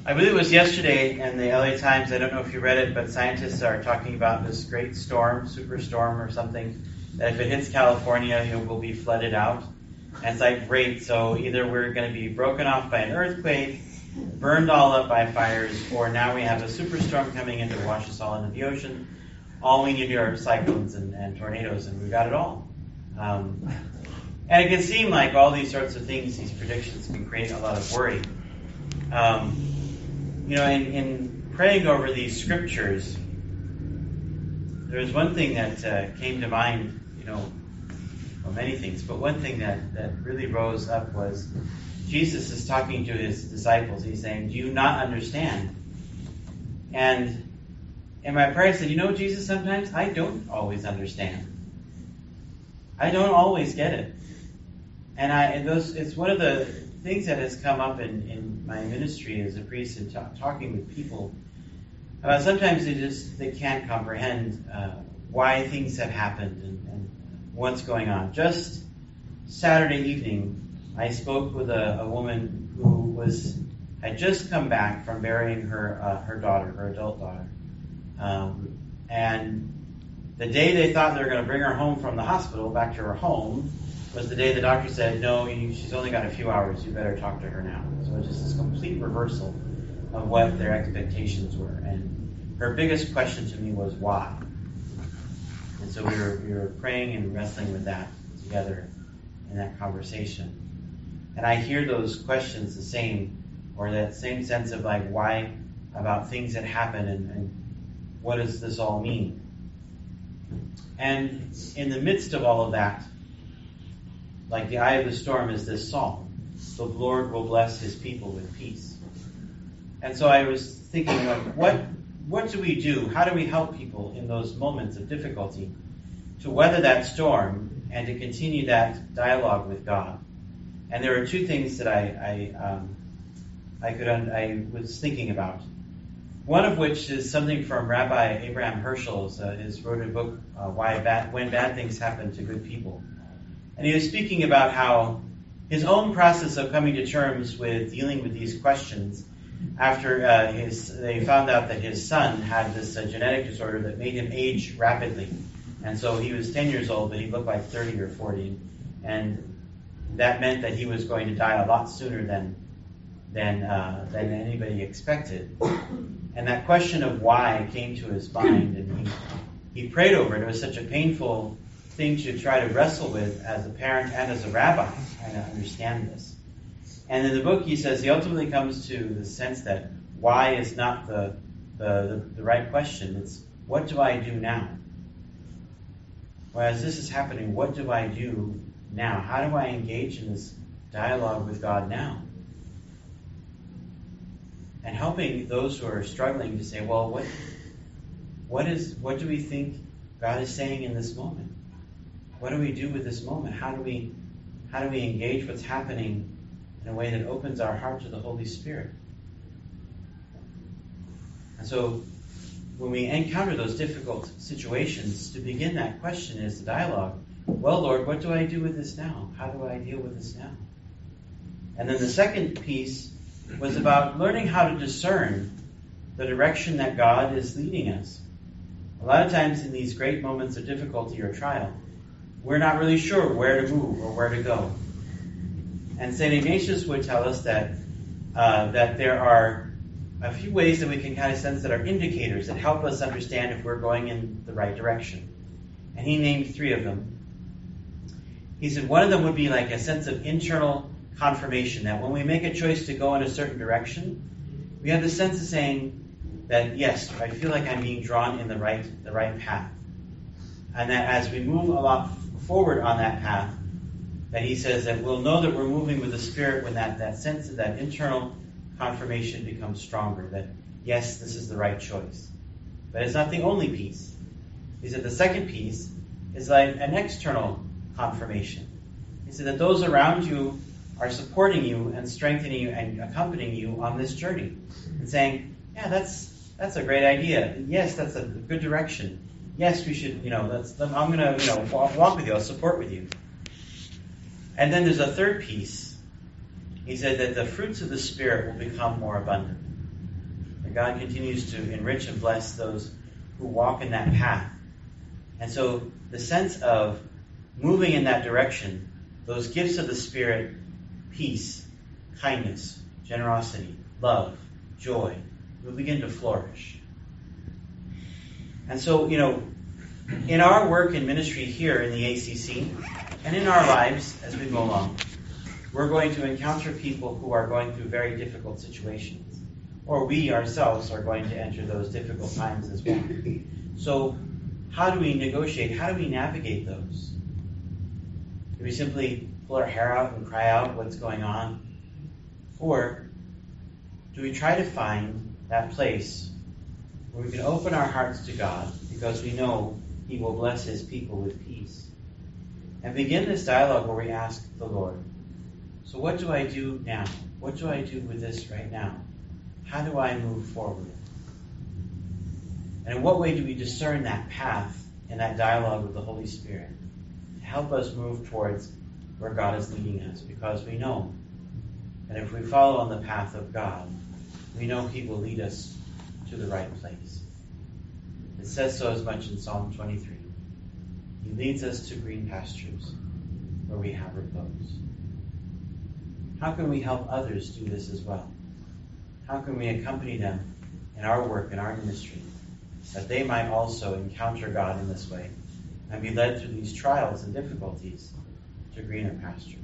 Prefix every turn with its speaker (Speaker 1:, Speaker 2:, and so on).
Speaker 1: I believe it was yesterday in the LA Times, I don't know if you read it, but scientists are talking about this great storm, superstorm or something, that if it hits California, it will be flooded out. And it's like, great, so either we're going to be broken off by an earthquake, burned all up by fires, or now we have a superstorm coming in to wash us all into the ocean. All we need are cyclones and tornadoes, and we've got it all. And it can seem like all these sorts of things, these predictions, can create a lot of worry. In praying over these scriptures, there's one thing that came to mind, well, many things, but one thing that really rose up was Jesus is talking to his disciples. He's saying, do you not understand? And in my prayer I said, Jesus, sometimes I don't always understand. I don't always get it. And it's one of the things that has come up in my ministry as a priest and talking with people about sometimes they can't comprehend why things have happened and what's going on. Just Saturday evening, I spoke with a woman who had just come back from burying her daughter, her adult daughter. And the day they thought they were going to bring her home from the hospital back to her home was the day the doctor said, no, she's only got a few hours, you better talk to her now. So it's just this complete reversal of what their expectations were. And her biggest question to me was why? And so we were praying and wrestling with that together in that conversation. And I hear those questions the same, or that same sense of like why about things that happen and what does this all mean? And in the midst of all of that, like the eye of the storm is this psalm. The Lord will bless his people with peace. And so I was thinking, like, what do we do? How do we help people in those moments of difficulty to weather that storm and to continue that dialogue with God? And there are two things that I was thinking about. One of which is something from Rabbi Abraham Herschel. He wrote a book, When Bad Things Happen to Good People. And he was speaking about how his own process of coming to terms with dealing with these questions after they found out that his son had this genetic disorder that made him age rapidly. And so he was 10 years old, but he looked like 30 or 40. And that meant that he was going to die a lot sooner than anybody expected. And that question of why came to his mind, and he prayed over it. It was such a painful thing to try to wrestle with as a parent and as a rabbi, trying to understand this. And in the book he says he ultimately comes to the sense that why is not the right question. It's what do I do now? Whereas this is happening, what do I do now? How do I engage in this dialogue with God now? And helping those who are struggling to say, well, what do we think God is saying in this moment? What do we do with this moment? How do we engage what's happening in a way that opens our heart to the Holy Spirit? And so when we encounter those difficult situations, to begin that question is the dialogue. Well, Lord, what do I do with this now? How do I deal with this now? And then the second piece was about learning how to discern the direction that God is leading us. A lot of times in these great moments of difficulty or trial, we're not really sure where to move or where to go. And St. Ignatius would tell us that there are a few ways that we can kind of sense that are indicators that help us understand if we're going in the right direction. And he named 3 of them. He said one of them would be like a sense of internal confirmation, that when we make a choice to go in a certain direction, we have the sense of saying that, yes, I feel like I'm being drawn in the right path. And that as we move a lot forward on that path, that he says that we'll know that we're moving with the Spirit when that sense of that internal confirmation becomes stronger, that, yes, this is the right choice. But it's not the only piece. He said the second piece is like an external confirmation. He said that those around you are supporting you and strengthening you and accompanying you on this journey and saying, yeah, that's a great idea. Yes, that's a good direction. Yes, we should, I'm going to, walk with you. I'll support with you. And then there's a third piece. He said that the fruits of the Spirit will become more abundant. And God continues to enrich and bless those who walk in that path. And so the sense of moving in that direction, those gifts of the Spirit, peace, kindness, generosity, love, joy, will begin to flourish. And so, in our work and ministry here in the ACC, and in our lives as we go along, we're going to encounter people who are going through very difficult situations. Or we ourselves are going to enter those difficult times as well. So, how do we negotiate? How do we navigate those? Do we simply pull our hair out and cry out what's going on? Or do we try to find that place where we can open our hearts to God because we know He will bless His people with peace? And begin this dialogue where we ask the Lord, so what do I do now? What do I do with this right now? How do I move forward? And in what way do we discern that path and that dialogue with the Holy Spirit to help us move towards where God is leading us? Because we know that if we follow on the path of God, we know He will lead us to the right place. It says so as much in Psalm 23. He leads us to green pastures where we have repose. How can we help others do this as well? How can we accompany them in our work, in our ministry, that they might also encounter God in this way and be led through these trials and difficulties to greener pastures?